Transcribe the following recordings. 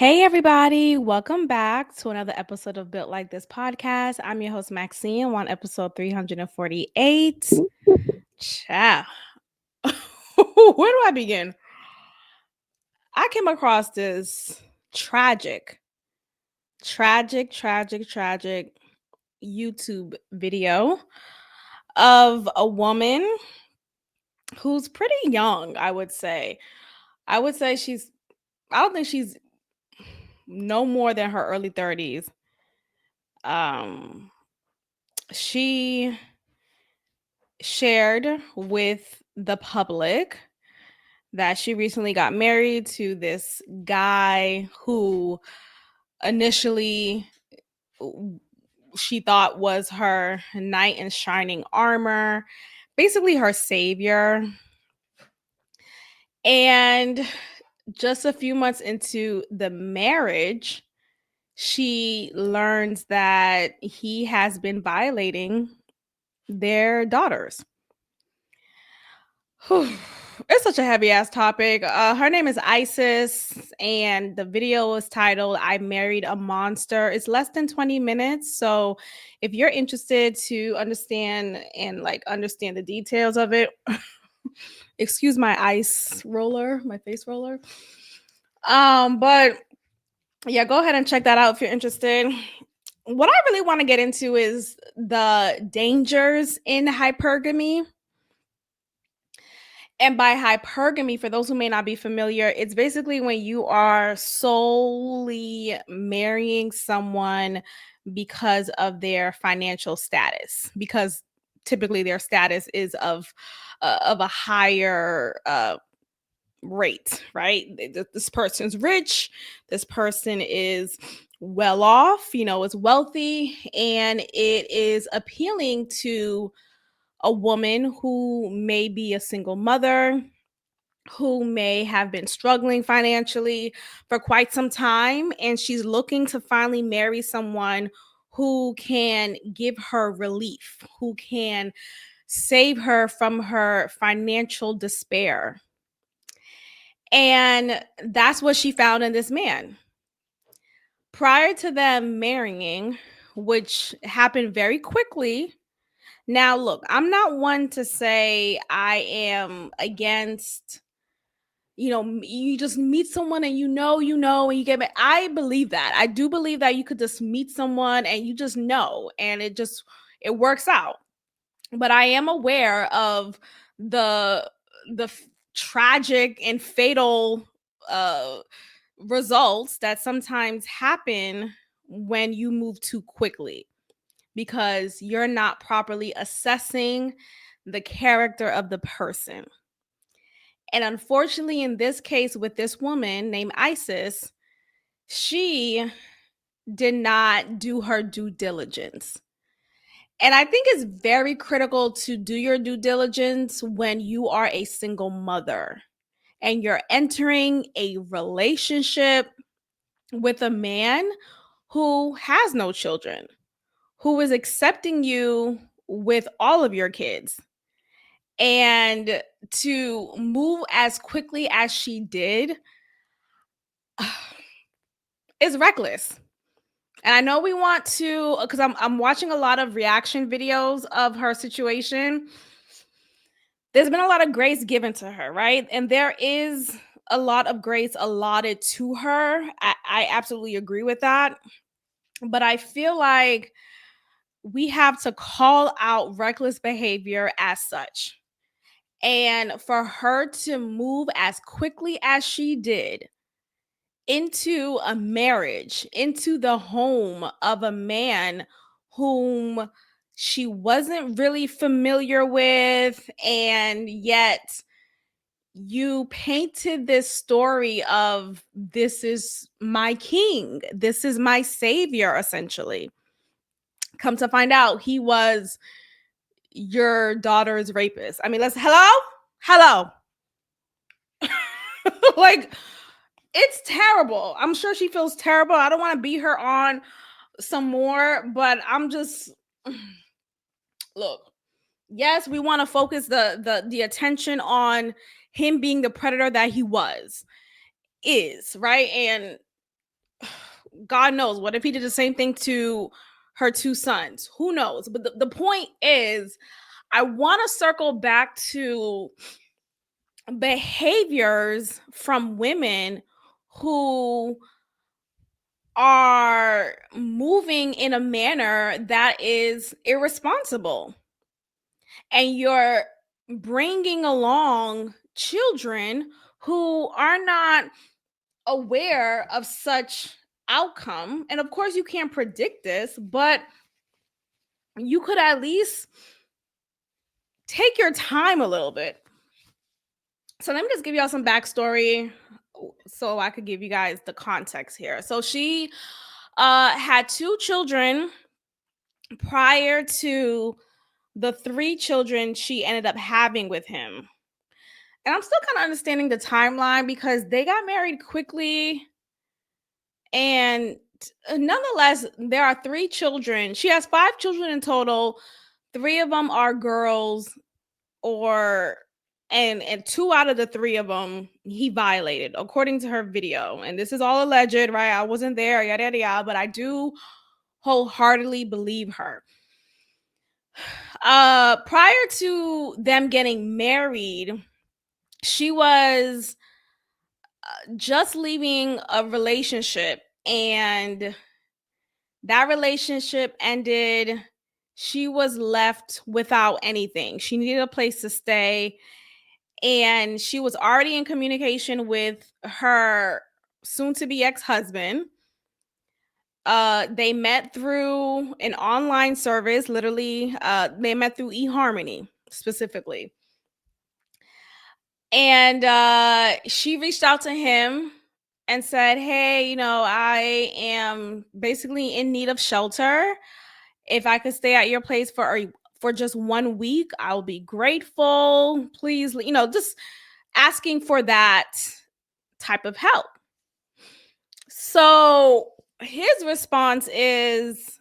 Hey, everybody. Welcome back to another episode of Built Like This podcast. I'm your host, Maxine, on episode 348. Ciao. Where do I begin? I came across this tragic, tragic YouTube video of a woman who's pretty young, I would say. I don't think she's no more than her early 30s. Um, she shared with the public that she recently got married to this guy who initially she thought was her knight in shining armor, basically her savior. And just a few months into the marriage, she learns that he has been violating their daughters. It's such a heavy ass topic. Her name is Isis, and the video is titled "I Married a Monster." It's less than 20 minutes, so if you're interested to understand the details of it, excuse my my face roller. But yeah, go ahead and check that out if you're interested. What I really want to get into is the dangers in hypergamy. And by hypergamy, for those who may not be familiar, it's basically when you are solely marrying someone because of their financial status, because typically their status is of a higher rate, right? This person's rich, this person is well off, is wealthy, and it is appealing to a woman who may be a single mother, who may have been struggling financially for quite some time, and she's looking to finally marry someone who can give her relief, who can save her from her financial despair. And that's what she found in this man. Prior to them marrying, which happened very quickly. Now, look, I'm not one to say I am against, you just meet someone and and you get married. I believe that. I do believe that you could just meet someone and you just know, and it works out. But I am aware of the tragic and fatal uh results that sometimes happen when you move too quickly, because you're not properly assessing the character of the person. And unfortunately, in this case, with this woman named Isis, she did not do her due diligence. And I think it's very critical to do your due diligence when you are a single mother and you're entering a relationship with a man who has no children, who is accepting you with all of your kids. And to move as quickly as she did is reckless. And I know we want to, because I'm watching a lot of reaction videos of her situation. There's been a lot of grace given to her, right? And there is a lot of grace allotted to her. I absolutely agree with that. But I feel like we have to call out reckless behavior as such. And for her to move as quickly as she did into a marriage, into the home of a man whom she wasn't really familiar with, and yet you painted this story of, this is my king, this is my savior, essentially. Come to find out, he was your daughter's rapist. I mean, hello. Like, it's terrible. I'm sure she feels terrible. I don't want to beat her on some more, but I'm just look. Yes, we want to focus the attention on him being the predator that he is, right? And God knows. What if he did the same thing to her two sons? Who knows? But the point is, I want to circle back to behaviors from women who are moving in a manner that is irresponsible. And you're bringing along children who are not aware of such outcome. And of course, you can't predict this, but you could at least take your time a little bit. So let me just give y'all some backstory so I could give you guys the context here. So she had two children prior to the three children she ended up having with him. And I'm still kind of understanding the timeline because they got married quickly. And nonetheless, there are three children. She has five children in total. Three of them are girls, or and two out of the three of them he violated, according to her video. And this is all alleged, right? I wasn't there, yada yada yada, but I do wholeheartedly believe her. Prior to them getting married, she was just leaving a relationship, and that relationship ended. She was left without anything. She needed a place to stay, and she was already in communication with her soon to be ex-husband. They met through an online service, literally. They met through eHarmony specifically. And she reached out to him and said, hey, I am basically in need of shelter. If I could stay at your place for just 1 week, I'll be grateful. Please, just asking for that type of help. So his response is,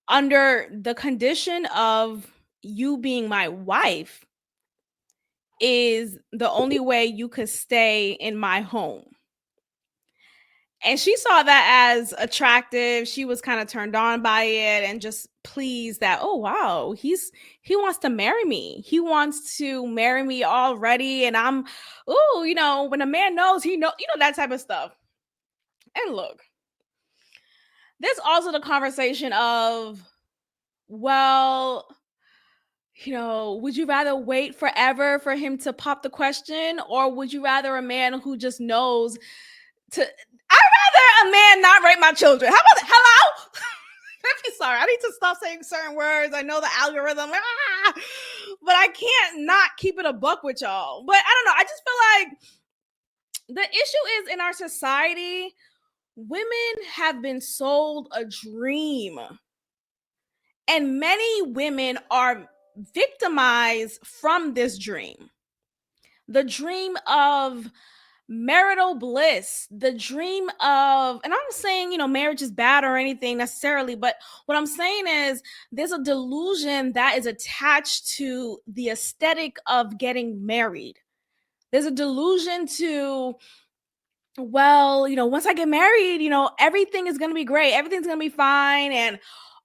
under the condition of you being my wife is the only way you could stay in my home. And she saw that as attractive. She was kind of turned on by it and just pleased that, oh wow, he wants to marry me. He wants to marry me already. And I'm, when a man knows, that type of stuff. And look, there's also the conversation of, well, would you rather wait forever for him to pop the question, or would you rather a man who just knows to? I'd rather a man not rape my children. How about that? Hello? I'm sorry. I need to stop saying certain words. I know the algorithm, but I can't not keep it a buck with y'all. But I don't know. I just feel like the issue is, in our society, women have been sold a dream. And many women are victimized from this dream. The dream of marital bliss, the dream of, and I'm not saying, marriage is bad or anything necessarily, but what I'm saying is there's a delusion that is attached to the aesthetic of getting married. There's a delusion to, well, once I get married, everything is going to be great. Everything's going to be fine. And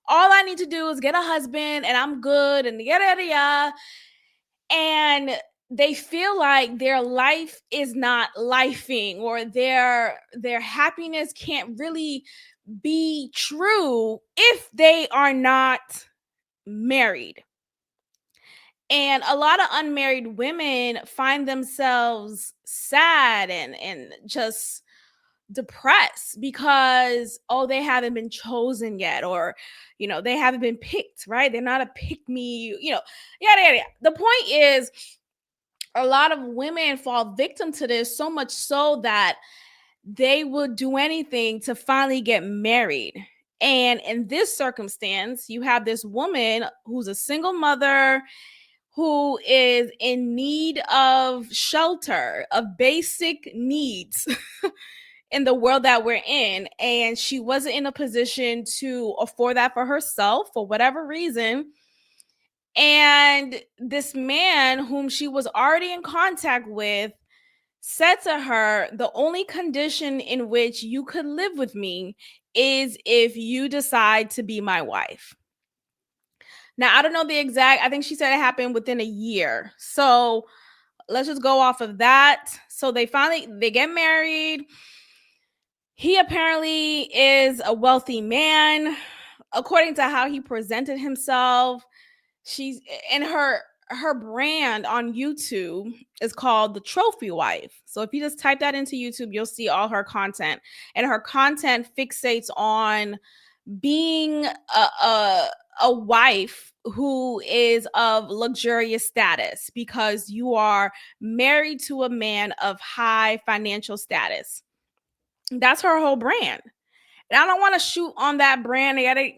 all I need to do is get a husband and I'm good and yada, yada, yada. And they feel like their life is not lifing, or their happiness can't really be true if they are not married. And a lot of unmarried women find themselves sad and just depressed because, they haven't been chosen yet, or they haven't been picked, right? They're not a pick me, yada yada. The point is, a lot of women fall victim to this, so much so that they would do anything to finally get married. And in this circumstance, you have this woman who's a single mother who is in need of shelter, of basic needs in the world that we're in. And she wasn't in a position to afford that for herself for whatever reason. And this man, whom she was already in contact with, said to her, the only condition in which you could live with me is if you decide to be my wife. Now, I don't know the exact, I think she said it happened within a year. So let's just go off of that. So they get married. He apparently is a wealthy man, according to how he presented himself. She's in her brand on YouTube is called the Trophy Wife. So if you just type that into YouTube, you'll see all her content. And her content fixates on being a wife who is of luxurious status because you are married to a man of high financial status. That's her whole brand. And I don't want to shoot on that brand. They gotta,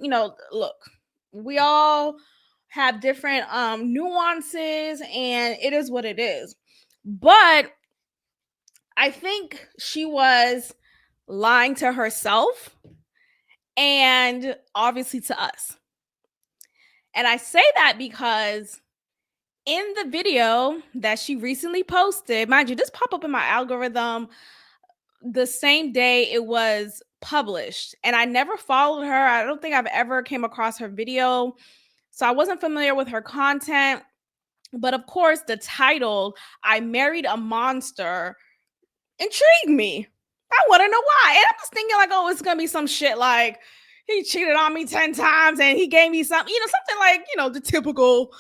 look, we all have different nuances and it is what it is. But I think she was lying to herself and obviously to us. And I say that because in the video that she recently posted, mind you, this pop up in my algorithm the same day it was published, and I never followed her. I don't think I've ever came across her video, so I wasn't familiar with her content. But of course, the title, "I Married a Monster," intrigued me. I want to know why. And I'm just thinking like, oh, it's going to be some shit like he cheated on me 10 times and he gave me something, something like, the typical.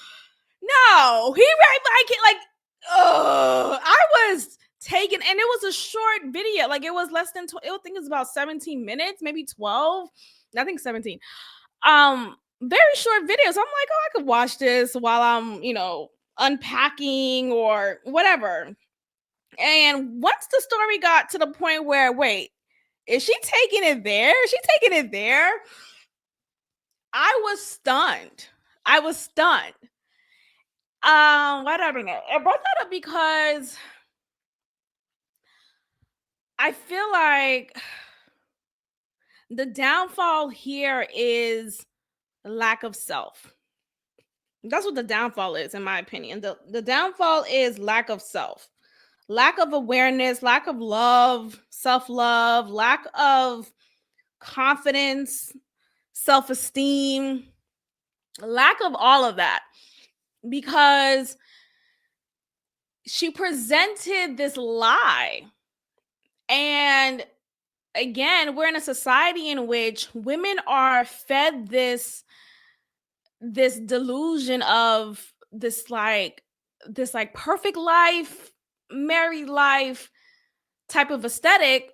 No, he like, I was taken, and it was a short video. Like it was less than, I think it's about 17 minutes, maybe 12. I think 17. Very short video. So I'm like, oh, I could watch this while I'm, unpacking or whatever. And once the story got to the point where, wait, is she taking it there? Is she taking it there? I was stunned. Why did I bring that? I brought that up because I feel like the downfall here is lack of self. That's what the downfall is, in my opinion. The downfall is lack of self. Lack of awareness, lack of love, self-love, lack of confidence, self-esteem, lack of all of that. Because she presented this lie. And again, we're in a society in which women are fed this delusion of this perfect life, married life type of aesthetic.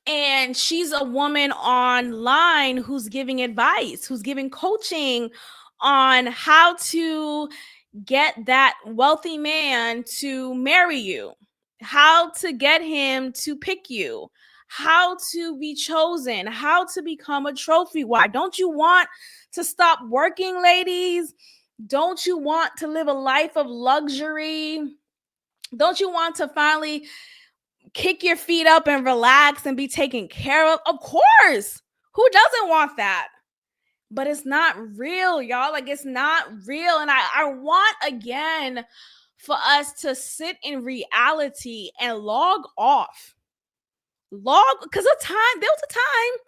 And she's a woman online who's giving advice, who's giving coaching on how to get that wealthy man to marry you, how to get him to pick you, how to be chosen, how to become a trophy wife. Don't you want to stop working, ladies? Don't you want to live a life of luxury? Don't you want to finally kick your feet up and relax and be taken care of? Of course. Who doesn't want that? But it's not real, y'all. Like, it's not real. And I want, again, for us to sit in reality and log off. Because there was a time,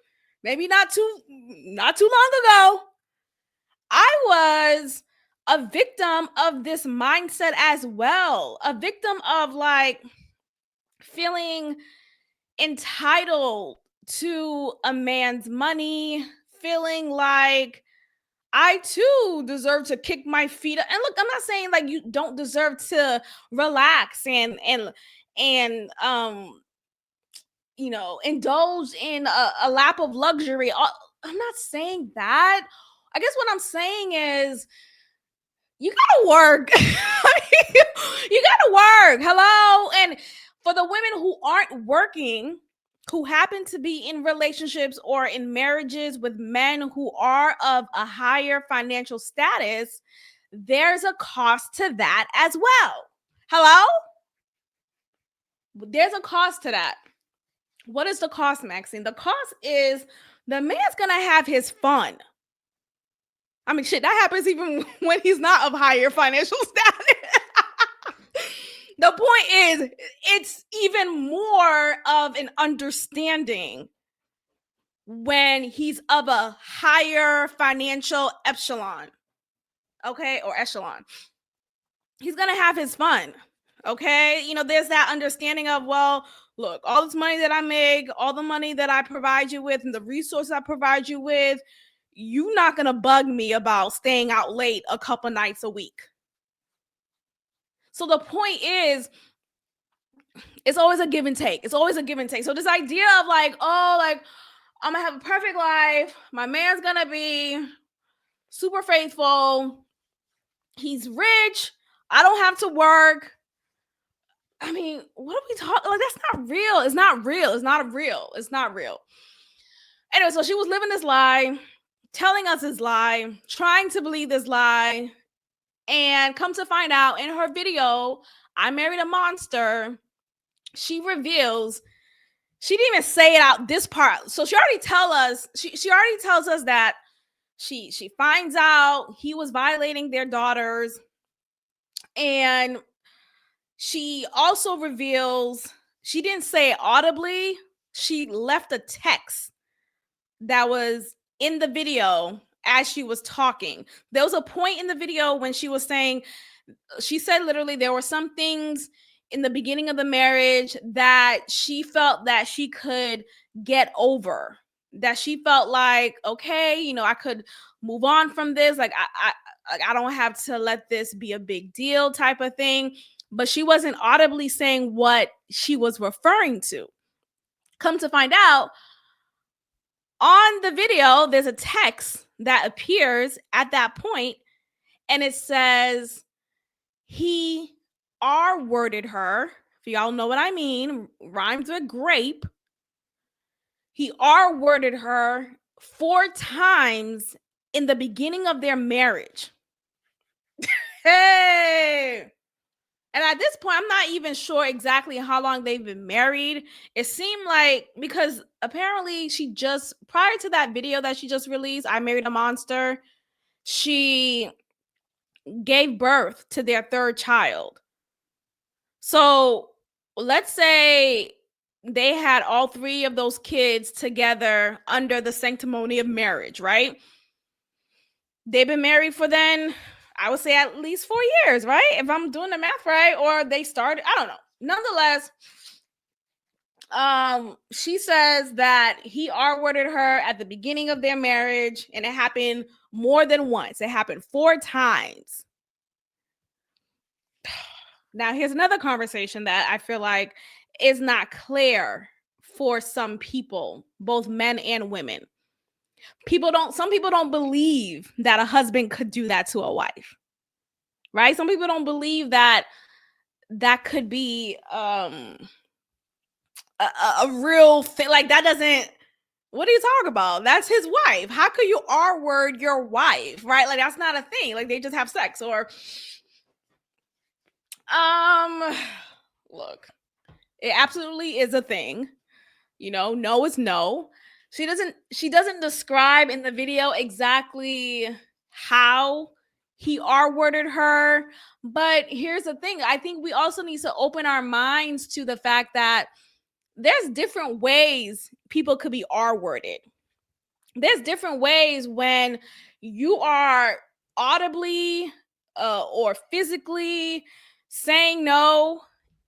maybe not too long ago, I was a victim of this mindset as well. A victim of like feeling entitled to a man's money, feeling like I too deserve to kick my feet up. And look, I'm not saying like you don't deserve to relax and indulge in a lap of luxury. I'm not saying that. I guess what I'm saying is you gotta work. You gotta work. Hello. And for the women who aren't working, who happen to be in relationships or in marriages with men who are of a higher financial status, there's a cost to that as well. Hello? There's a cost to that. What is the cost, Maxine? The cost is the man's gonna have his fun. I mean, shit, that happens even when he's not of higher financial status. The point is, it's even more of an understanding when he's of a higher financial echelon, okay, or echelon. He's gonna have his fun, okay? There's that understanding of, well, look, all this money that I make, all the money that I provide you with, and the resources I provide you with, you're not gonna bug me about staying out late a couple nights a week. So the point is, it's always a give and take. It's always a give and take. So this idea of like, oh, like I'm gonna have a perfect life. My man's gonna be super faithful. He's rich. I don't have to work. I mean, what are we talking? Like, that's not real. It's not real. It's not real. It's not real. Anyway, so she was living this lie, telling us this lie, trying to believe this lie, and come to find out in her video, I Married a Monster, she reveals she didn't even say it out this part. So she already tells us that she finds out he was violating their daughters, and she also reveals she didn't say it audibly. She left a text that was in the video as she was talking. There was a point in the video when she was saying, she said literally there were some things in the beginning of the marriage that she felt that she could get over, that she felt like, okay, I could move on from this. Like I don't have to let this be a big deal type of thing. But she wasn't audibly saying what she was referring to. Come to find out, on the video, there's a text that appears at that point, and it says, he R-worded her. If y'all know what I mean, rhymes with grape. He R-worded her 4 times in the beginning of their marriage. Hey! And at this point, I'm not even sure exactly how long they've been married. It seemed like, because apparently she just, prior to that video that she just released, I Married a Monster, she gave birth to their 3rd child. So let's say they had all 3 of those kids together under the sanctimony of marriage, right? They've been married for then, I would say, at least 4 years, right? If I'm doing the math right, or they started, I don't know. Nonetheless, she says that he R-worded her at the beginning of their marriage, and it happened more than once. It happened 4 times. Now, here's another conversation that I feel like is not clear for some people, both men and women. Some people don't believe that a husband could do that to a wife, right? Some people don't believe that that could be a real thing. Like, that doesn't, what are you talking about? That's his wife. How could you R-word your wife, right? Like, that's not a thing. Like, they just have sex. Or look, it absolutely is a thing. No is no. She doesn't describe in the video exactly how he R-worded her. But here's the thing. I think we also need to open our minds to the fact that there's different ways people could be R-worded. There's different ways when you are audibly or physically saying no,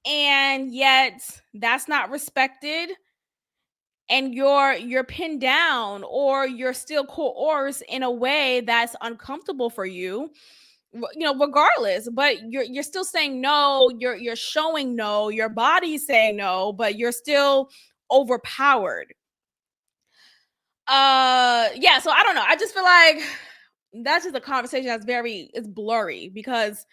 and yet that's not respected, and you're pinned down, or you're still coerced in a way that's uncomfortable for you, regardless. But you're still saying no, you're showing no, your body's saying no, but you're still overpowered. Yeah, so I don't know. I just feel like that's just a conversation that's it's blurry, because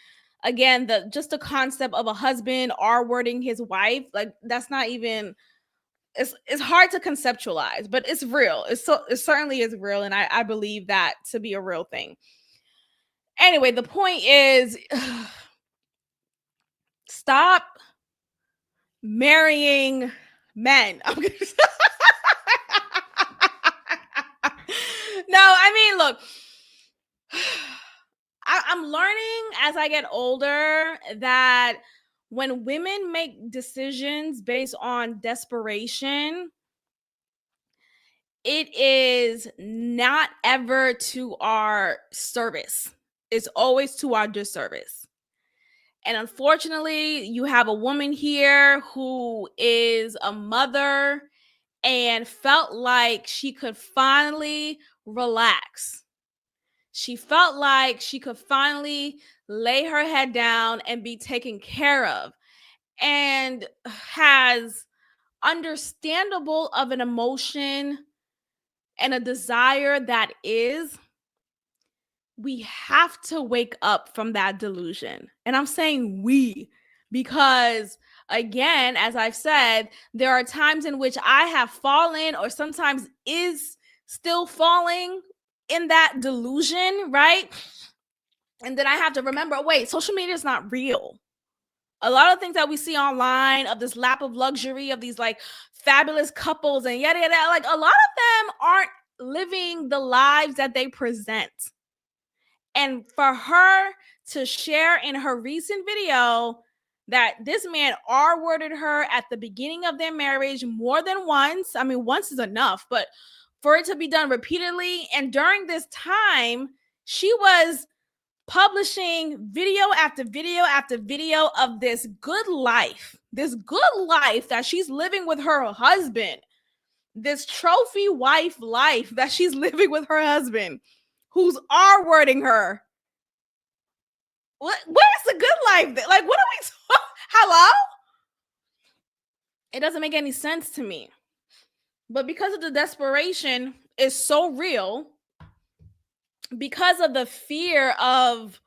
again, the concept of a husband R-wording his wife, like, that's not even, it's hard to conceptualize, but it's real. It certainly is real, and I believe that to be a real thing. Anyway, the point is, stop marrying men. No, I mean, look, I'm learning as I get older that when women make decisions based on desperation, it is not ever to our service. It's always to our disservice. And unfortunately, you have a woman here who is a mother and felt like she could finally relax. She felt like she could finally lay her head down and be taken care of, and has understandable of an emotion and a desire that is, we have to wake up from that delusion. And I'm saying we, because again, as I've said, there are times in which I have fallen or sometimes is still falling in that delusion, right? And then I have to remember, wait, social media is not real. A lot of things that we see online of this lap of luxury of these like fabulous couples and yada yada, like a lot of them aren't living the lives that they present. And for her to share in her recent video that this man R-worded her at the beginning of their marriage more than once. I mean, once is enough, but for it to be done repeatedly. And during this time, she was publishing video after video after video of this good life that she's living with her husband, this trophy wife life that she's living with her husband, who's R-wording her. Where's the good life? Like, what are we talking? Hello? It doesn't make any sense to me. But because of the desperation is so real, because of the fear of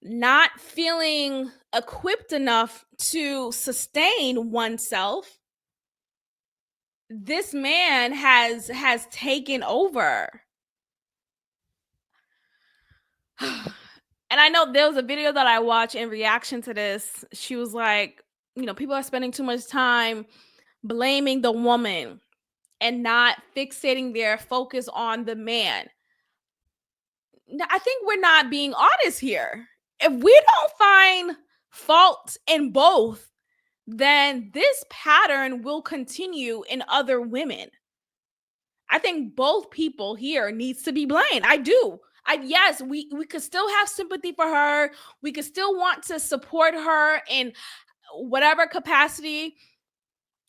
not feeling equipped enough to sustain oneself, this man has taken over. And I know there was a video that I watched in reaction to this. She was like, people are spending too much time blaming the woman and not fixating their focus on the man. I think we're not being honest here. If we don't find fault in both, then this pattern will continue in other women. I think both people here needs to be blamed. I do. Yes, we could still have sympathy for her. We could still want to support her in whatever capacity,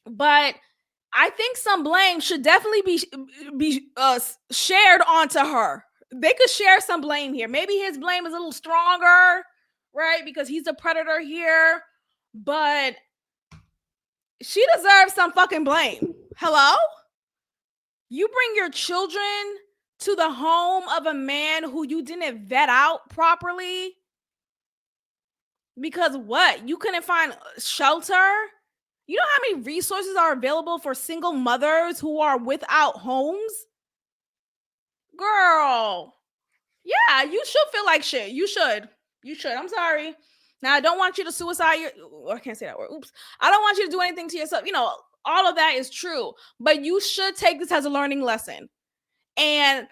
but I think some blame should definitely be shared onto her. They could share some blame here. Maybe his blame is a little stronger, right? Because he's a predator here, but she deserves some fucking blame. Hello? You bring your children to the home of a man who you didn't vet out properly because what? You couldn't find shelter? You know how many resources are available for single mothers who are without homes? Girl, yeah, you should feel like shit. You should. I'm sorry. Now, I don't want you to suicide I can't say that word. Oops. I don't want you to do anything to yourself. All of that is true. But you should take this as a learning lesson. And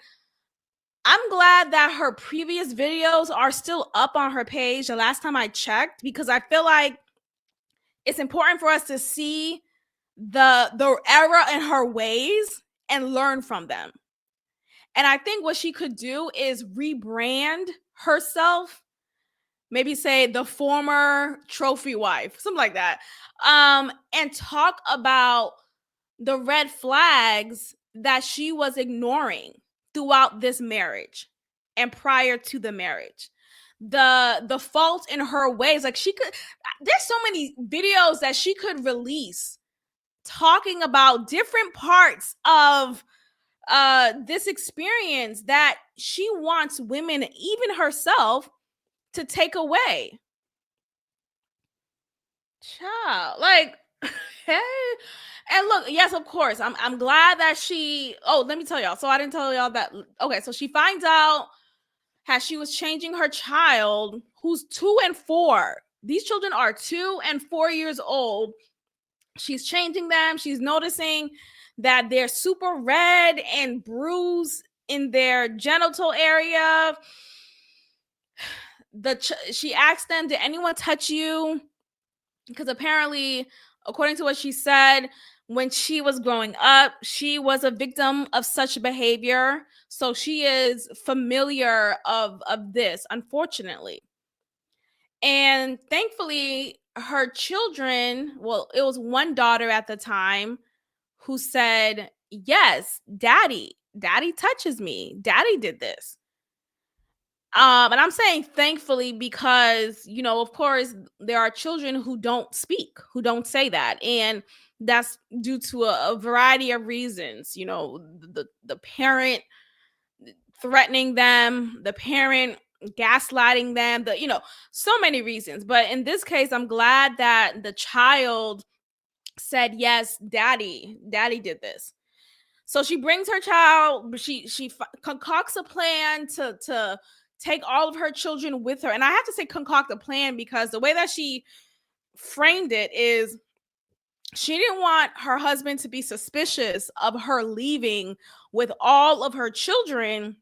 I'm glad that her previous videos are still up on her page the last time I checked, because I feel like it's important for us to see the error in her ways and learn from them. And I think what she could do is rebrand herself, maybe say the former trophy wife, something like that, and talk about the red flags that she was ignoring throughout this marriage and prior to the marriage. The fault in her ways, like there's so many videos that she could release talking about different parts of this experience that she wants women, even herself, to take away. Child, like, hey. And look, yes, of course, I'm glad that let me tell y'all. So I didn't tell y'all that. Okay, so she finds out as she was changing her child, who's 2 and 4. These children are 2 and 4 years old. She's changing them. She's noticing that they're super red and bruised in their genital area. She asked them, did anyone touch you? because apparently, according to what she said, when she was growing up, she was a victim of such behavior. So she is familiar of this, unfortunately. And thankfully, her children, well, it was one daughter at the time who said, "Yes, daddy touches me. Daddy did this." And I'm saying thankfully because, of course, there are children who don't speak, who don't say that. And that's due to a variety of reasons, the parent threatening them, the parent gaslighting them, so many reasons. But in this case, I'm glad that the child said, "Yes, daddy did this." So she brings her child, she concocts a plan to take all of her children with her. And I have to say concoct a plan because the way that she framed it is she didn't want her husband to be suspicious of her leaving with all of her children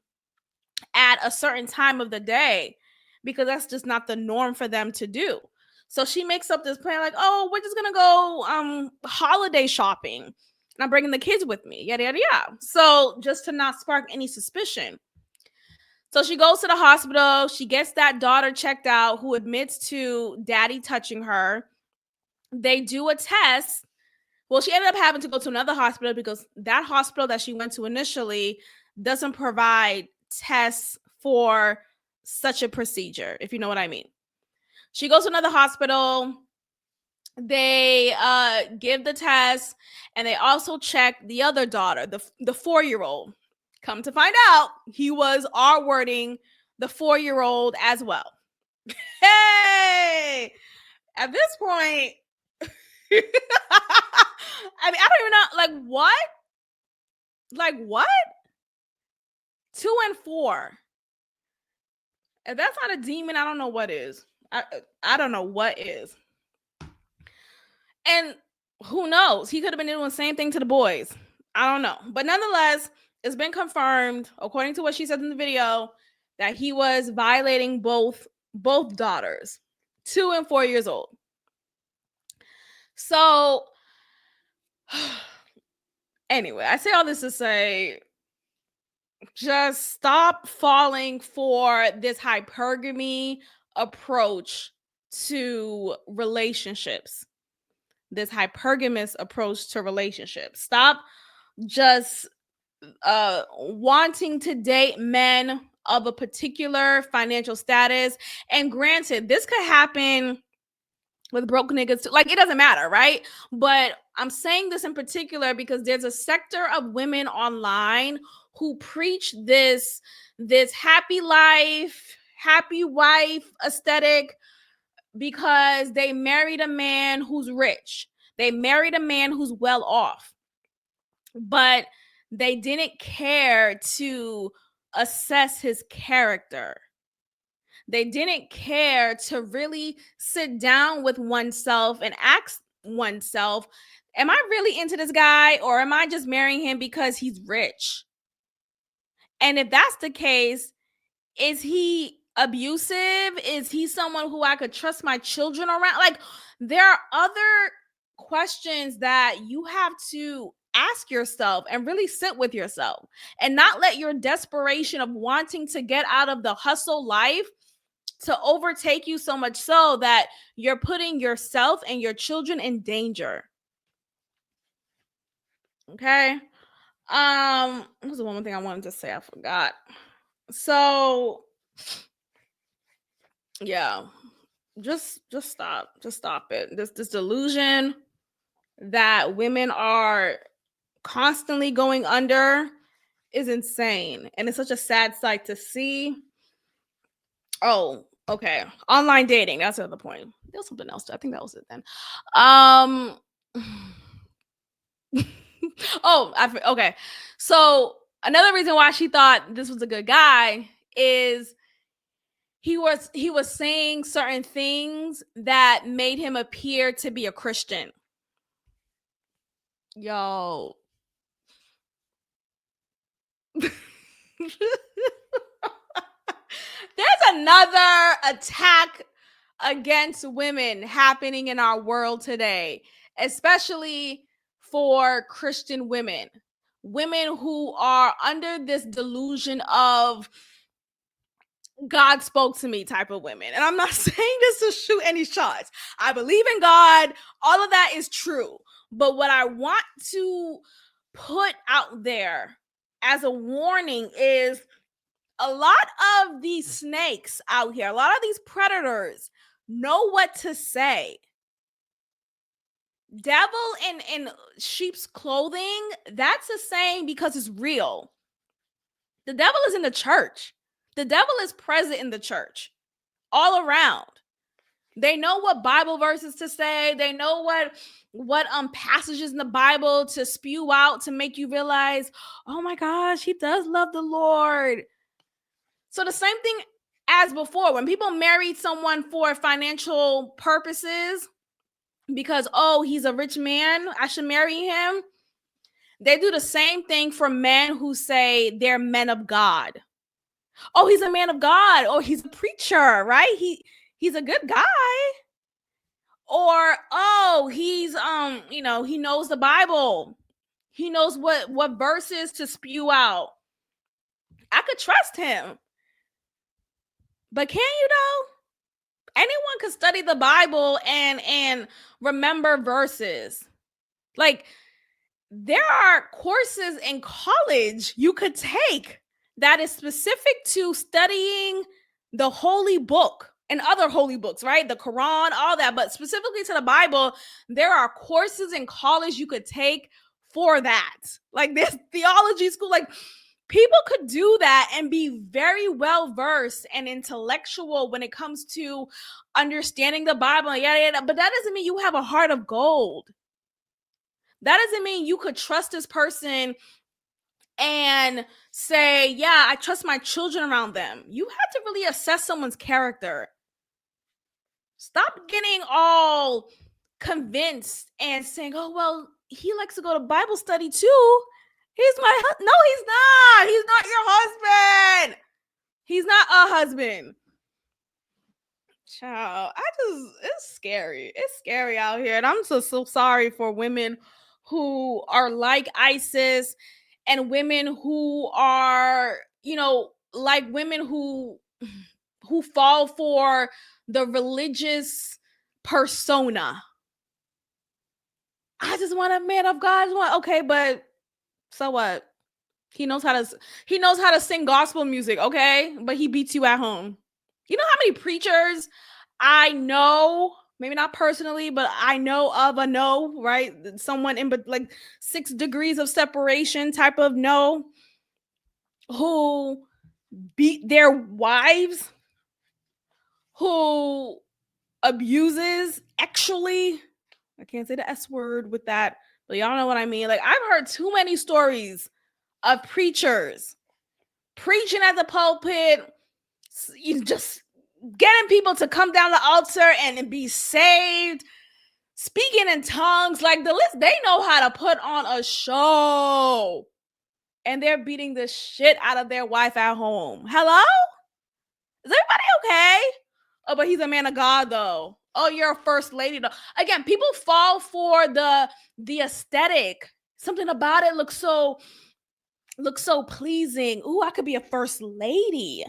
at a certain time of the day, because that's just not the norm for them to do. So she makes up this plan like, "Oh, we're just gonna go holiday shopping, and I'm bringing the kids with me, yada yada yada." So just to not spark any suspicion. So she goes to the hospital. She gets that daughter checked out who admits to daddy touching her. They do a test. Well, she ended up having to go to another hospital because that hospital that she went to initially doesn't provide tests for such a procedure, if you know what I mean. She goes to another hospital. They give the test, and they also check the other daughter, the 4-year-old. Come to find out, he was R-wording the 4-year-old as well. Hey, at this point, I mean, I don't even know, like what? Like what? 2 and 4. If that's not a demon, I don't know what is. I don't know what is. And who knows? He could have been doing the same thing to the boys. I don't know. But nonetheless, it's been confirmed, according to what she said in the video, that he was violating both daughters, 2 and 4 years old. So anyway, I say all this to say, just stop falling for this hypergamy approach to relationships. This hypergamous approach to relationships. Stop just wanting to date men of a particular financial status. And granted, this could happen with broke niggas too. Like, it doesn't matter, right? But I'm saying this in particular because there's a sector of women online who preach this happy life, happy wife aesthetic because they married a man who's rich. They married a man who's well off. But they didn't care to assess his character. They didn't care to really sit down with oneself and ask oneself, am I really into this guy, or am I just marrying him because he's rich? And if that's the case, is he abusive? Is he someone who I could trust my children around? Like, there are other questions that you have to ask yourself and really sit with yourself, and not let your desperation of wanting to get out of the hustle life to overtake you so much so that you're putting yourself and your children in danger. Okay. What was the one more thing I wanted to say? I forgot. So yeah, just stop it. This delusion that women are constantly going under is insane, and it's such a sad sight to see. Oh, okay. Online dating, that's the other point. There's something else. I think that was it then. Um okay. So another reason why she thought this was a good guy is he was saying certain things that made him appear to be a Christian. Yo. There's another attack against women happening in our world today, especially for Christian women. Women who are under this delusion of God spoke to me type of women. And I'm not saying this to shoot any shots. I believe in God. All of that is true. But what I want to put out there as a warning is a lot of these snakes out here, a lot of these predators know what to say. Devil in sheep's clothing, that's a saying because it's real. The devil is in the church. The devil is present in the church all around. They know what Bible verses to say. They know what passages in the Bible to spew out to make you realize, oh my gosh, he does love the Lord. So the same thing as before, when people married someone for financial purposes, because, oh, he's a rich man, I should marry him. They do the same thing for men who say they're men of God. Oh, he's a man of God. Oh, he's a preacher, right? He's a good guy. Or, oh, he's he knows the Bible. He knows what verses to spew out. I could trust him. But can you though? Anyone could study the Bible and remember verses. Like, there are courses in college you could take that is specific to studying the holy book and other holy books, right? The Quran, all that, but specifically to the Bible, there are courses in college you could take for that. Like, this theology school, like, people could do that and be very well versed and intellectual when it comes to understanding the Bible, yada, yada. But that doesn't mean you have a heart of gold. That doesn't mean you could trust this person and say, yeah, I trust my children around them. You have to really assess someone's character. Stop getting all convinced and saying, oh, well, he likes to go to Bible study too. He's my no, he's not. He's not your husband. He's not a husband. Child, it's scary. It's scary out here. And I'm so sorry for women who are like ISIS and women who are, like women who fall for the religious persona. I just want a man of God. Okay, but so what? He knows how to sing gospel music, okay? But he beats you at home. You know how many preachers I know, maybe not personally, but I know of a no, right? Someone in like 6 degrees of separation type of no, who beat their wives, who abuses, actually, I can't say the S word with that, but y'all know what I mean. Like, I've heard too many stories of preachers preaching at the pulpit, just getting people to come down the altar and be saved, speaking in tongues, like the list. They know how to put on a show, and they're beating the shit out of their wife at home. Hello? Is everybody okay? Oh, but he's a man of God, though. Oh, you're a first lady, though. Again, people fall for the aesthetic. Something about it looks so pleasing. Ooh, I could be a first lady.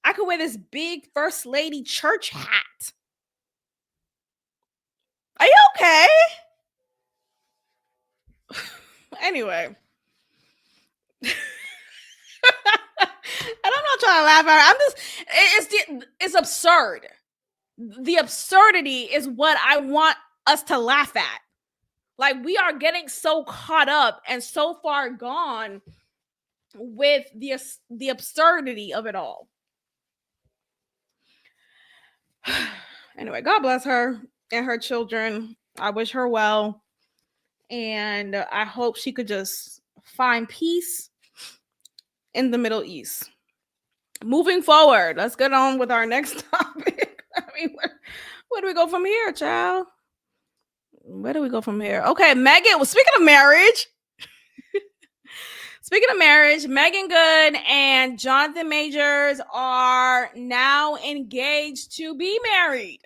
I could wear this big first lady church hat. Are you okay? Anyway. And I'm not trying to laugh at her. It's absurd. The absurdity is what I want us to laugh at. Like, we are getting so caught up and so far gone with the absurdity of it all. Anyway, God bless her and her children. I wish her well. And I hope she could just find peace in the Middle East. Moving forward, let's get on with our next topic. I mean, where do we go from here, child? Where do we go from here? Okay, Megan. Well, speaking of marriage, Speaking of marriage, Megan Good and Jonathan Majors are now engaged to be married.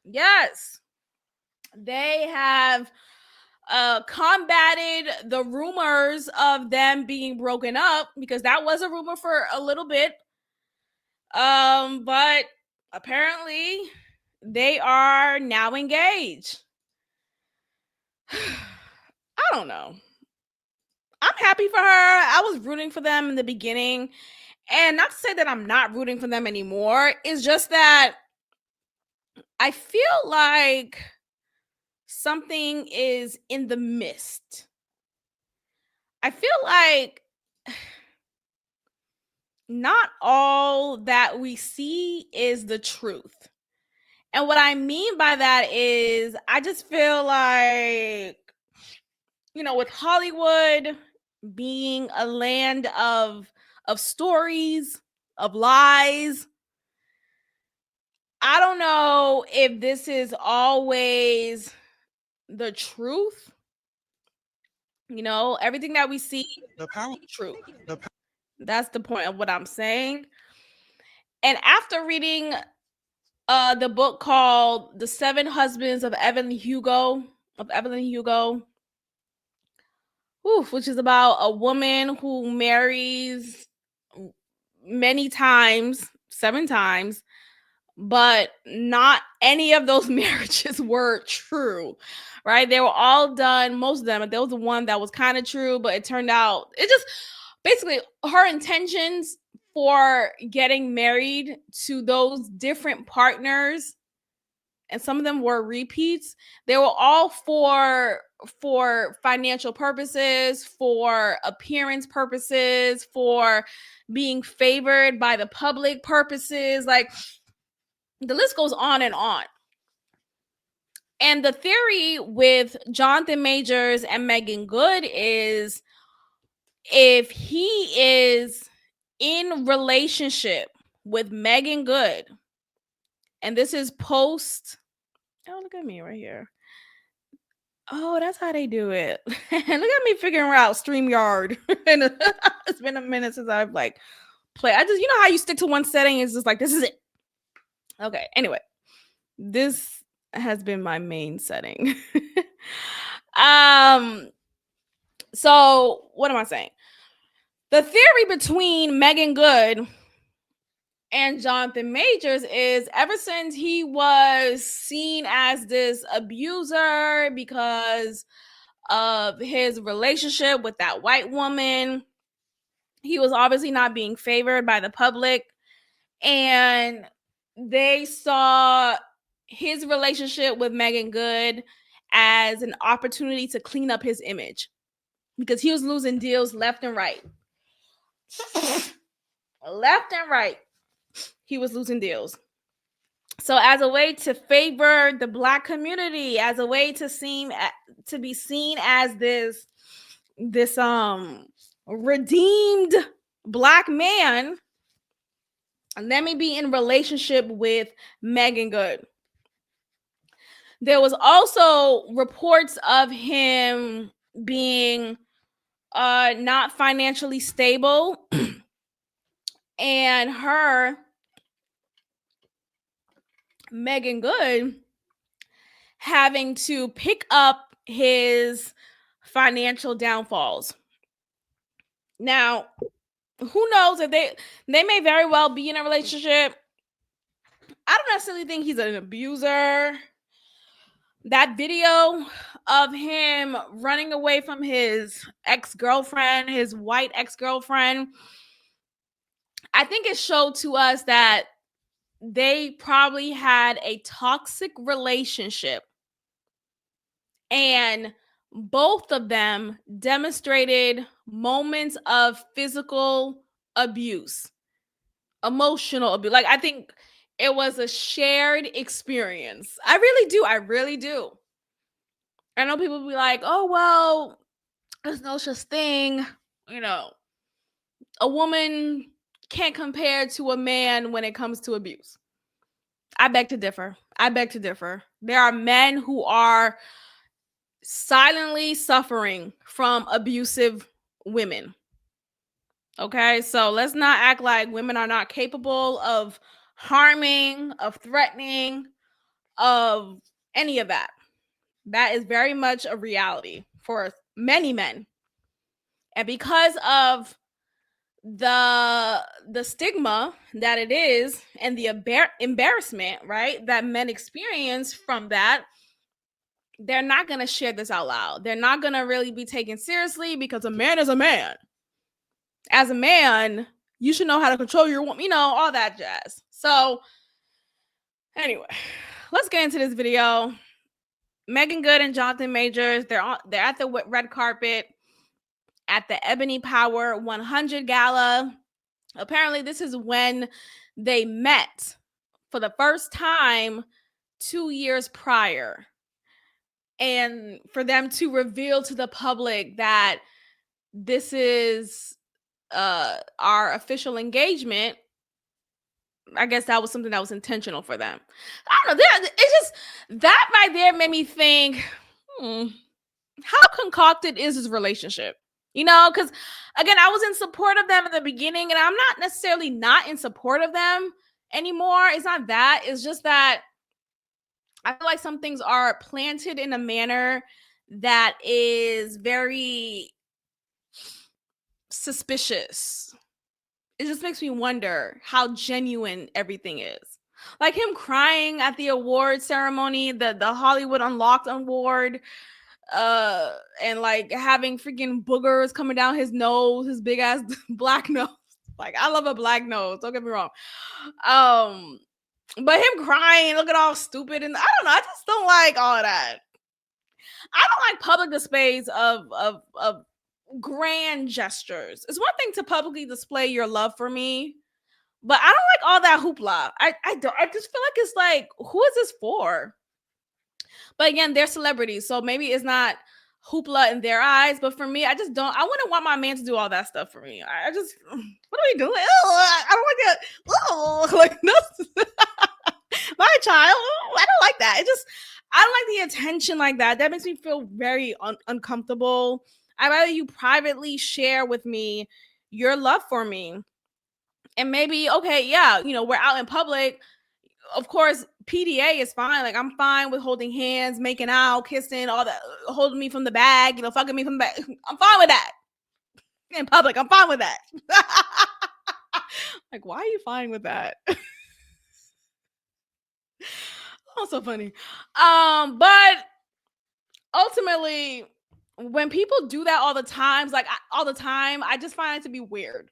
Yes. They have combated the rumors of them being broken up, because that was a rumor for a little bit. But apparently they are now engaged. I don't know. I'm happy for her. I was rooting for them in the beginning. And not to say that I'm not rooting for them anymore. It's just that I feel like something is in the mist. I feel like not all that we see is the truth. And what I mean by that is I just feel like, with Hollywood being a land of stories, of lies, I don't know if this is always the truth. Everything that we see is true. That's the point of what I'm saying. And after reading the book called The Seven Husbands of Evelyn Hugo, which is about a woman who marries many times, 7 times, but not any of those marriages were true, right? They were all done, most of them, but there was the one that was kind of true, but it turned out, it just, basically, her intentions for getting married to those different partners, and some of them were repeats, they were all for financial purposes, for appearance purposes, for being favored by the public purposes. Like, the list goes on and on. And the theory with Jonathan Majors and Megan Good is, if he is in relationship with Megan Good, and this is post, oh, look at me right here. Oh, that's how they do it. Look at me figuring out StreamYard. And it's been a minute since I've played. I just, how you stick to one setting, it's just like, this is it. Okay, anyway, this has been my main setting. So what am I saying? The theory between Megan Good and Jonathan Majors is, ever since he was seen as this abuser because of his relationship with that white woman, he was obviously not being favored by the public, and they saw his relationship with Megan Good as an opportunity to clean up his image, because he was losing deals left and right. Left and right, he was losing deals. So as a way to favor the Black community, as a way to be seen as this redeemed Black man, let me be in relationship with Megan Good. There was also reports of him being not financially stable, and her, Megan Good, having to pick up his financial downfalls. Now, who knows, if they may very well be in a relationship. I don't necessarily think he's an abuser. That video of him running away from his ex-girlfriend, his white ex-girlfriend, I think it showed to us that they probably had a toxic relationship, and both of them demonstrated moments of physical abuse, emotional abuse. Like, I think it was a shared experience. I really do. I know people be like, oh, well, there's no such thing. A woman can't compare to a man when it comes to abuse. I beg to differ. There are men who are silently suffering from abusive women. Okay, so let's not act like women are not capable of harming, of threatening, of any of that. That is very much a reality for many men. And because of the stigma that it is and the embarrassment, right, that men experience from that, they're not going to share this out loud. They're not going to really be taken seriously because a man is a man. As a man, you should know how to control your woman, all that jazz. So, anyway, let's get into this video. Megan Good and Jonathan Majors, they're at the red carpet at the Ebony Power 100 gala. Apparently, this is when they met for the first time 2 years prior. And for them to reveal to the public that this is our official engagement, I guess that was something that was intentional for them. I don't know. It's just that right there made me think, how concocted is this relationship? Because again, I was in support of them in the beginning, and I'm not necessarily not in support of them anymore. It's not that. It's just that I feel like some things are planted in a manner that is very suspicious. It just makes me wonder how genuine everything is. Like him crying at the award ceremony, the Hollywood Unlocked award, and like having freaking boogers coming down his nose, his big ass black nose. Like, I love a black nose, don't get me wrong. But him crying, looking all stupid, and I don't know, I just don't like all of that. I don't like public displays of grand gestures. It's one thing to publicly display your love for me, but I don't like all that hoopla. I just feel like it's like, who is this for? But again, they're celebrities, so maybe it's not hoopla in their eyes, but for me, I wouldn't want my man to do all that stuff for me. I just, what are we doing? Ew, I don't like that. Oh, like, no. My child, I don't like that. I don't like the attention like that. That makes me feel very uncomfortable. I'd rather you privately share with me your love for me. And maybe, okay, yeah, we're out in public. Of course, PDA is fine. Like, I'm fine with holding hands, making out, kissing, all that, holding me from the bag, fucking me from the back. I'm fine with that. In public, I'm fine with that. Like, why are you fine with that? Oh, so funny. But ultimately, when people do that all the time, I just find it to be weird.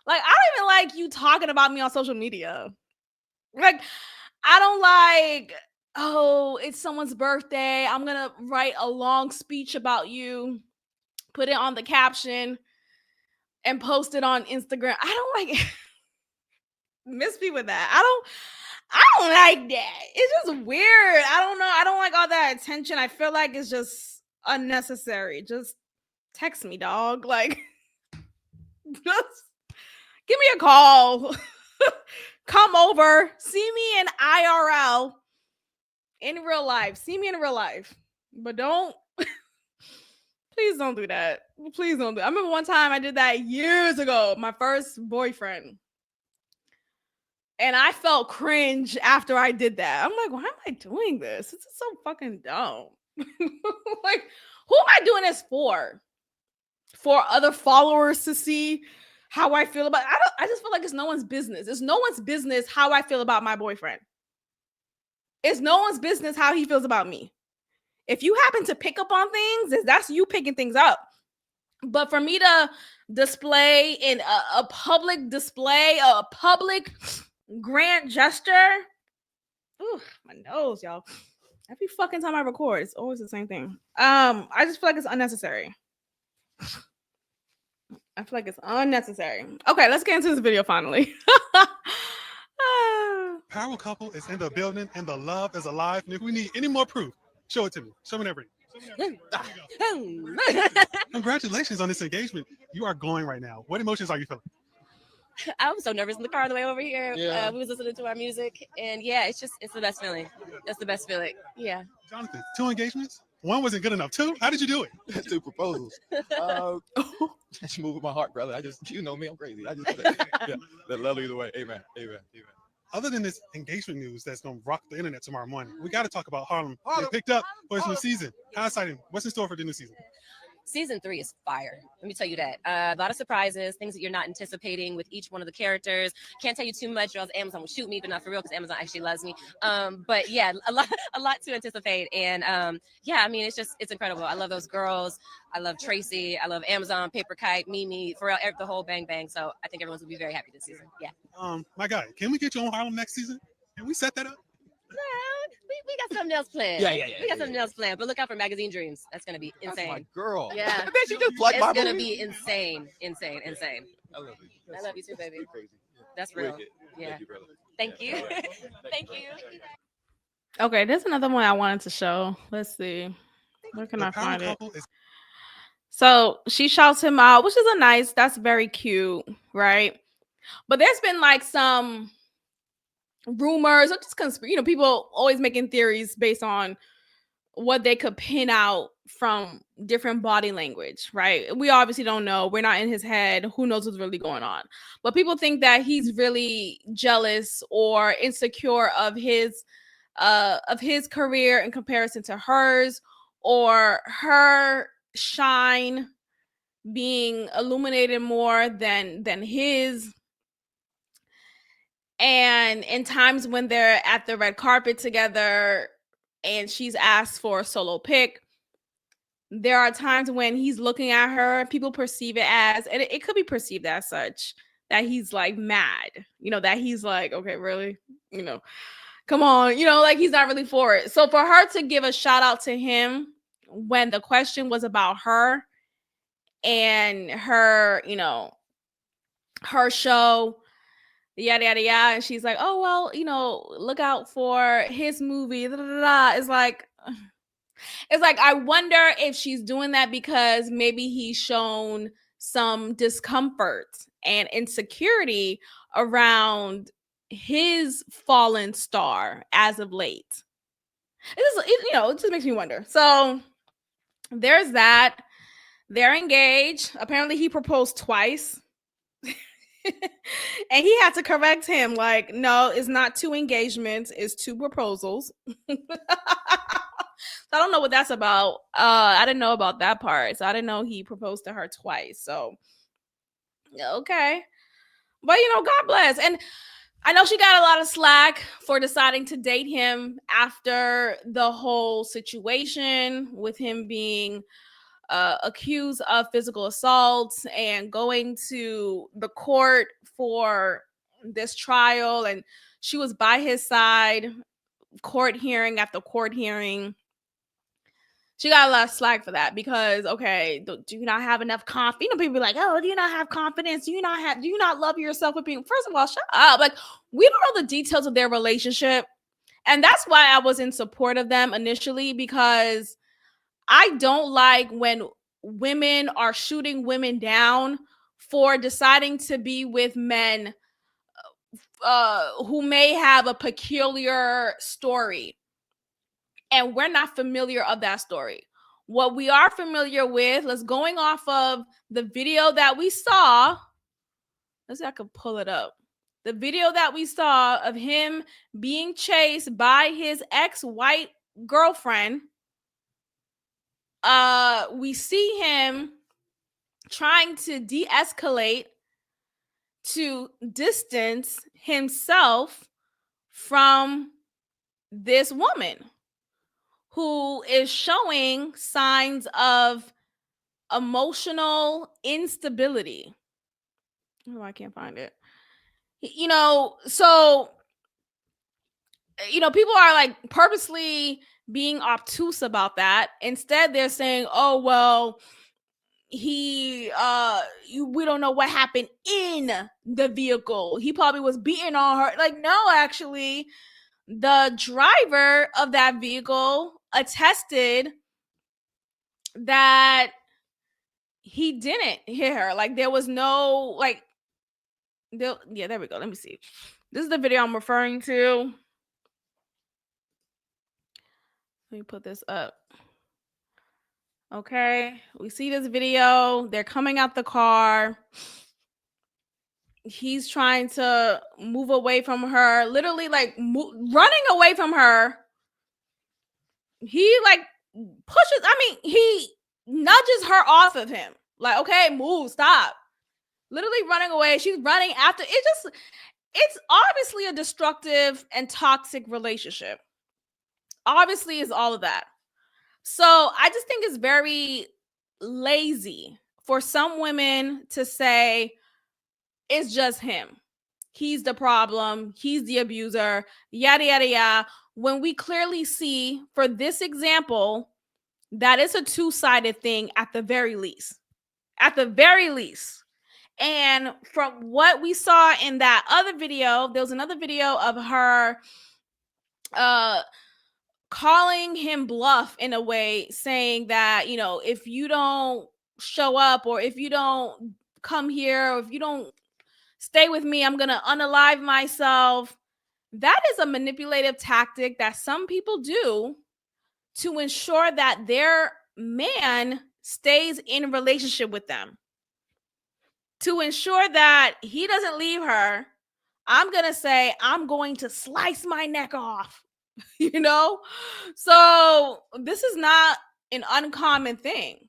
Like, I don't even like you talking about me on social media. Like, I don't like, oh, it's someone's birthday, I'm gonna write a long speech about you, put it on the caption, and post it on Instagram. I don't like miss me with that. I don't like that. It's just weird. I don't know. I don't like all that attention. I feel like it's just unnecessary. Just text me, dog. Like, just give me a call. Come over. See me in IRL. In real life. See me in real life. But don't. Please don't do that. Please don't do that. I remember one time I did that years ago. My first boyfriend. And I felt cringe after I did that. I'm like, why am I doing this? This is so fucking dumb. Like, who am I doing this for? For other followers to see how I feel about it? I just feel like it's no one's business. It's no one's business how I feel about my boyfriend. It's no one's business how he feels about me. If you happen to pick up on things, that's you picking things up. But for me to display in a public display, a public grand gesture. Ooh, my nose, y'all. Every fucking time I record, it's always the same thing. I just feel like it's unnecessary. I feel like it's unnecessary. Okay, let's get into this video finally. Power couple is in the building and the love is alive. And if we need any more proof, show it to me. Show me that ring. Congratulations on this engagement. You are glowing right now. What emotions are you feeling? I was so nervous in the car on the way over here. Yeah. We was listening to our music, and yeah, it's the best feeling. It's the best feeling. Yeah. Jonathan, 2 engagements? One wasn't good enough. 2? How did you do it? 2 proposals. That's moving my heart, brother. I just, you know me, I'm crazy. I just, yeah, that love either way. Amen. Amen. Amen. Other than this engagement news that's going to rock the internet tomorrow morning, we got to talk about Harlem. They picked up for its new season. How exciting. What's in store for the new season? Season 3 is fire. Let me tell you that. A lot of surprises, things that you're not anticipating with each one of the characters. Can't tell you too much, or else Amazon will shoot me, but not for real, because Amazon actually loves me. But yeah, a lot to anticipate, and yeah, I mean, it's incredible. I love those girls. I love Tracy. I love Amazon, Paper Kite, Mimi, for real, the whole bang bang. So I think everyone's gonna be very happy this season. Yeah. My guy, can we get you on Harlem next season? Can we set that up? We got something else planned. Yeah. We got something else planned. But look out for Magazine Dreams. That's gonna be insane. That's my girl. Yeah. I bet she just plugged my It's gonna movie. be insane. I love you. I love you too, baby. You're crazy. That's real. Wicked. Yeah. Thank you, brother. Thank you. Yeah. Thank you. Okay, there's another one I wanted to show. Let's see. Where can The I power find it? couple is So she shouts him out, which is that's very cute, right? But there's been like some rumors or just people always making theories based on what they could pin out from different body language, right? We obviously don't know. We're not in his head. Who knows what's really going on? But people think that he's really jealous or insecure of his career in comparison to hers, or her shine being illuminated more than his. And in times when they're at the red carpet together and she's asked for a solo pic, there are times when he's looking at her, people perceive it as, and it could be perceived as such, that he's like mad, that he's like, okay, really, come on, like he's not really for it. So for her to give a shout out to him when the question was about her and her, her show, yada yada yada, and she's like, oh well, look out for his movie, da, da, da, da. It's like I wonder if she's doing that because maybe he's shown some discomfort and insecurity around his fallen star as of late. It just makes me wonder. So there's that. They're engaged. Apparently he proposed twice. And he had to correct him, like, no, it's not 2 engagements, it's 2 proposals. So I don't know what that's about. I didn't know about that part. So I didn't know he proposed to her twice. So okay. But God bless. And I know she got a lot of slack for deciding to date him after the whole situation with him being accused of physical assault and going to the court for this trial, and she was by his side, court hearing after court hearing. She got a lot of slack for that because, okay, do you not have enough confidence? People be like, oh, do you not have confidence? Do you not love yourself with being? First of all, shut up. Like, we don't know the details of their relationship, and that's why I was in support of them initially, because I don't like when women are shooting women down for deciding to be with men who may have a peculiar story, and we're not familiar of that story. What we are familiar with, let's going off of the video that we saw. Let's see if I can pull it up. The video that we saw of him being chased by his ex-white girlfriend. We see him trying to de-escalate to distance himself from this woman who is showing signs of emotional instability. Oh, I can't find it. So people are like purposely being obtuse about that. Instead, they're saying, oh well, we don't know what happened in the vehicle. He probably was beating on her. Like, no, actually, the driver of that vehicle attested that he didn't hit her. Like, there was no there we go. Let me see. This is the video I'm referring to. Let me put this up. Okay, we see this video. They're coming out the car. He's trying to move away from her, literally like running away from her. He like pushes, I mean, he nudges her off of him. Like, okay, move, stop. Literally running away. She's running after. It's obviously a destructive and toxic relationship. Obviously, is all of that. So I just think it's very lazy for some women to say it's just him. He's the problem. He's the abuser. Yada, yada, yada. When we clearly see for this example that it's a two-sided thing at the very least. At the very least. And from what we saw in that other video, there was another video of her calling him bluff in a way, saying that, you know, if you don't show up or if you don't come here or if you don't stay with me, I'm going to unalive myself. That is a manipulative tactic that some people do to ensure that their man stays in a relationship with them. To ensure that he doesn't leave her, I'm going to say, I'm going to slice my neck off, you know? So this is not an uncommon thing.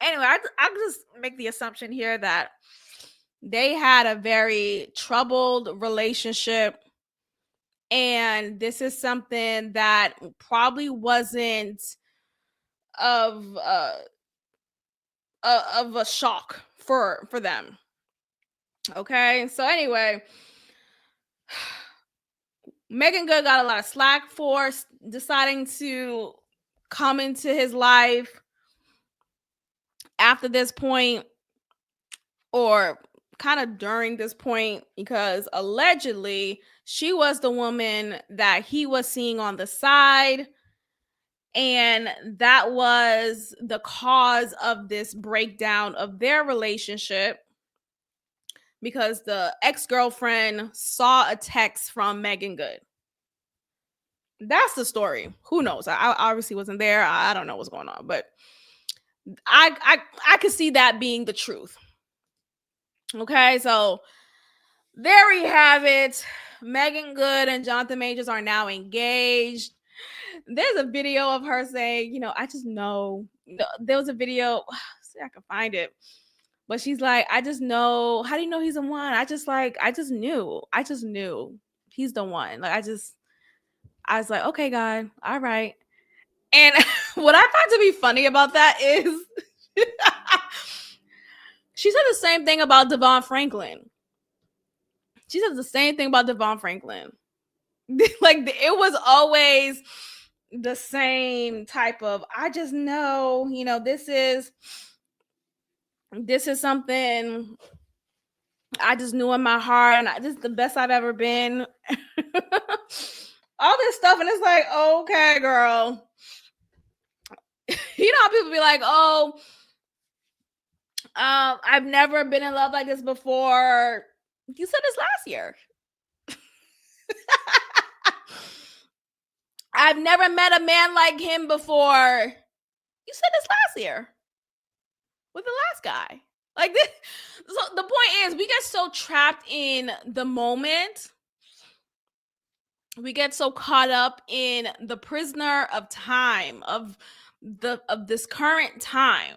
Anyway, I'll just make the assumption here that they had a very troubled relationship. And this is something that probably wasn't of a shock for them. Okay, so anyway, Megan Good got a lot of slack for deciding to come into his life after this point, or kind of during this point, because allegedly she was the woman that he was seeing on the side. And that was the cause of this breakdown of their relationship, because the ex-girlfriend saw a text from Megan Good. That's the story. Who knows? I obviously wasn't there. I don't know what's going on, but I could see that being the truth. Okay, so there we have it. Megan Good and Jonathan Majors are now engaged. There's a video of her saying, you know, I just know. There was a video. See, I can find it. But she's like, I just know. How do you know he's the one? I just knew. I just knew he's the one. Like, I was like, okay, God, all right. And what I find to be funny about that is she said the same thing about Devon Franklin. She said the same thing about Devon Franklin. Like, it was always the same type of, I just know, you know, this is something I just knew in my heart, and this is the best I've ever been. All this stuff, and it's like, okay, girl. You know how people be like, oh, I've never been in love like this before. You said this last year. I've never met a man like him before. You said this last year with the last guy. Like this. So the point is, we get so trapped in the moment. We get so caught up in the prisoner of time, of this current time.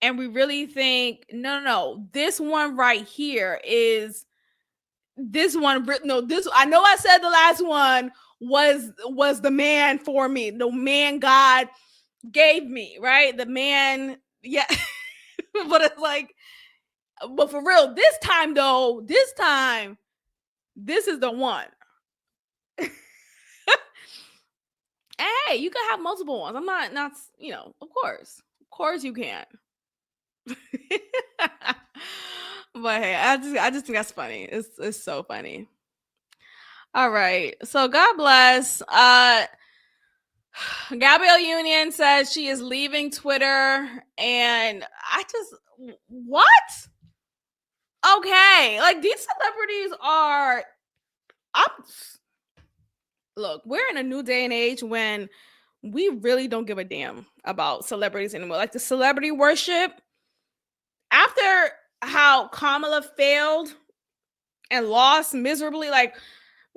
And we really think, no, this one right here is this one. No, this, I know I said the last one was the man for me, the man God gave me, right? The man, yeah. But it's like, but for real, this time, this is the one. Hey, you can have multiple ones. I'm not, you know, of course you can. But hey, I just think that's funny. It's so funny. All right. So God bless. Gabrielle Union says she is leaving Twitter, and I just, what? Okay, like, these celebrities are, look, we're in a new day and age when we really don't give a damn about celebrities anymore. Like the celebrity worship, after how Kamala failed and lost miserably, like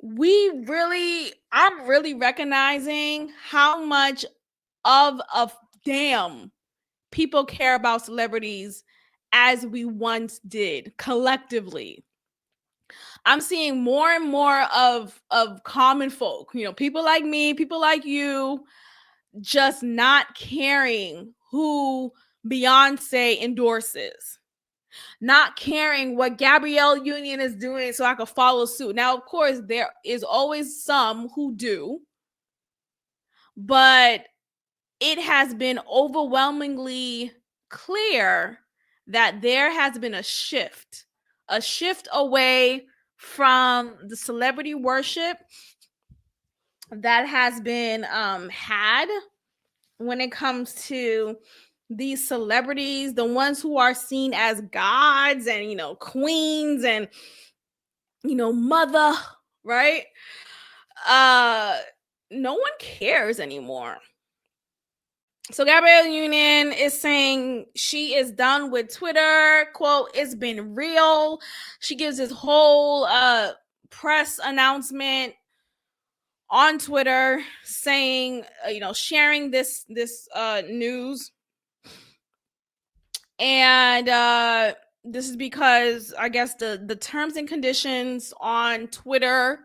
I'm really recognizing how much of a damn people care about celebrities as we once did collectively. I'm seeing more and more of common folk, people like me, people like you, just not caring who Beyonce endorses, not caring what Gabrielle Union is doing so I could follow suit. Now, of course, there is always some who do, but it has been overwhelmingly clear that there has been a shift away from the celebrity worship that has been had when it comes to these celebrities, the ones who are seen as gods and queens and mother, right? No one cares anymore. So Gabrielle Union is saying she is done with Twitter. Quote, "It's been real." She gives this whole press announcement on Twitter saying, sharing this news. And this is because I guess the terms and conditions on Twitter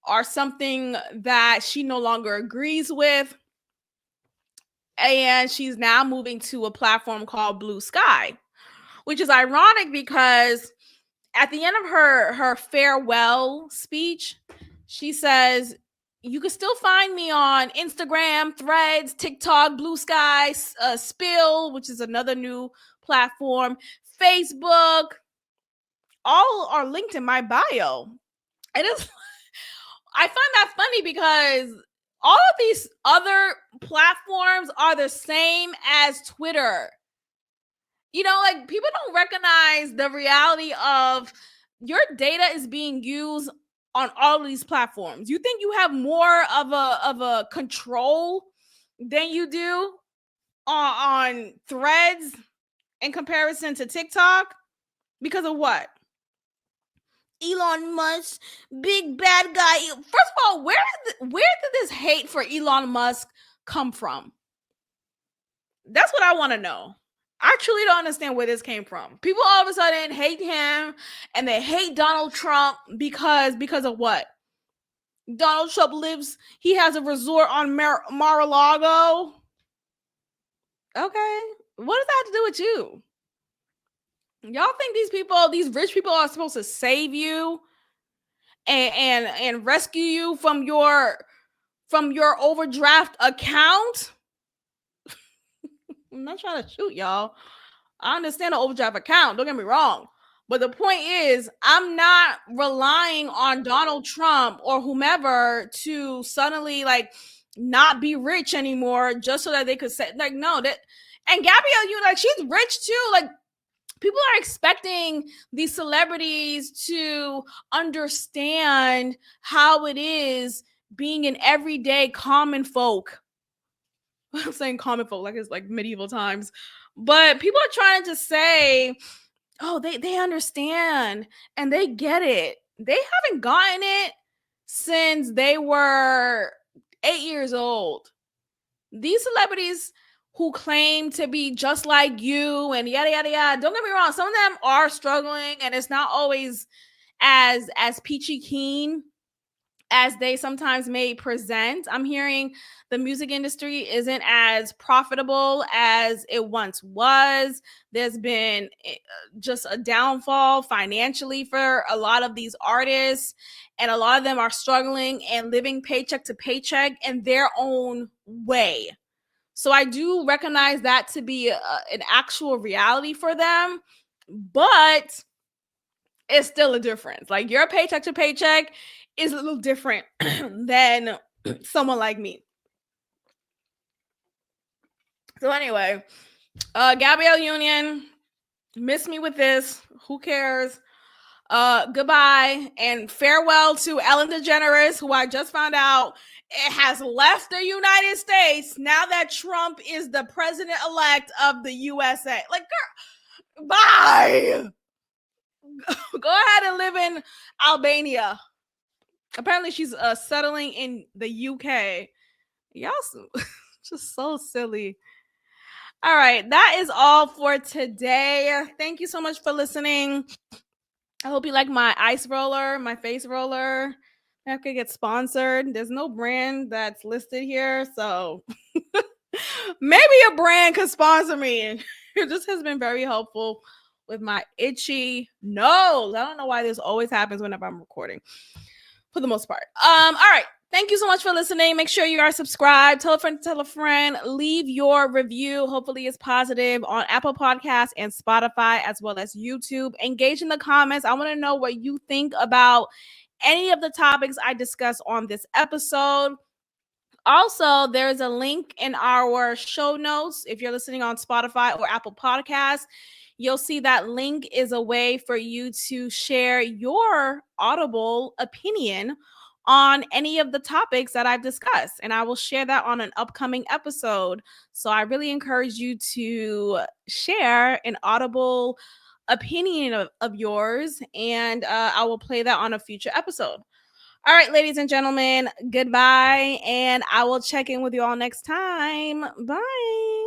are something that she no longer agrees with. And she's now moving to a platform called Blue Sky, which is ironic because at the end of her farewell speech, she says, "You can still find me on Instagram, Threads, TikTok, Blue Sky, Spill," which is another new platform, Facebook. All are linked in my bio. It is. I find that funny because all of these other platforms are the same as Twitter. Like people don't recognize the reality of your data is being used on all of these platforms. You think you have more of a control than you do on Threads in comparison to TikTok because of what? Elon Musk, big bad guy. First of all, where did this hate for Elon Musk come from? That's what I want to know. I truly don't understand where this came from. People all of a sudden hate him and they hate Donald Trump because of what? Donald Trump he has a resort on Mar-a-Lago. Okay. What does that have to do with you? Y'all think these rich people are supposed to save you and rescue you from your overdraft account? I'm not trying to shoot y'all. I understand the overdraft account. Don't get me wrong. But the point is, I'm not relying on Donald Trump or whomever to suddenly not be rich anymore just so that they could say no. That and Gabrielle, she's rich too. Like people are expecting these celebrities to understand how it is being an everyday common folk. I'm saying common folk like it's like medieval times. But people are trying to say, oh, they understand and they get it. They haven't gotten it since they were 8 years old. These celebrities who claim to be just like you and yada yada yada, don't get me wrong, some of them are struggling and it's not always as peachy keen as they sometimes may present. I'm hearing the music industry isn't as profitable as it once was. There's been just a downfall financially for a lot of these artists, and a lot of them are struggling and living paycheck to paycheck in their own way. So I do recognize that to be an actual reality for them, but it's still a difference. Like your paycheck to paycheck is a little different than someone like me. So anyway, Gabrielle Union, miss me with this. Who cares? Goodbye and farewell to Ellen DeGeneres, who I just found out it has left the United States now that Trump is the president-elect of the USA. Like, girl, bye. Go ahead and live in Albania. Apparently, she's settling in the UK. Y'all just so silly. All right, that is all for today. Thank you so much for listening. I hope you like my ice roller, my face roller. I could get sponsored. There's no brand that's listed here, so maybe a brand could sponsor me. This has been very helpful with my itchy nose. I don't know why this always happens whenever I'm recording, for the most part. All right. Thank you so much for listening. Make sure you are subscribed. Tell a friend to tell a friend. Leave your review. Hopefully it's positive on Apple Podcasts and Spotify, as well as YouTube. Engage in the comments. I want to know what you think about any of the topics I discussed on this episode. Also, there's a link in our show notes. If you're listening on Spotify or Apple Podcasts, you'll see that link is a way for you to share your audible opinion on any of the topics that I've discussed. And I will share that on an upcoming episode. So I really encourage you to share an audible opinion of yours, and I will play that on a future episode. All right, ladies and gentlemen, goodbye, and I will check in with you all next time. Bye.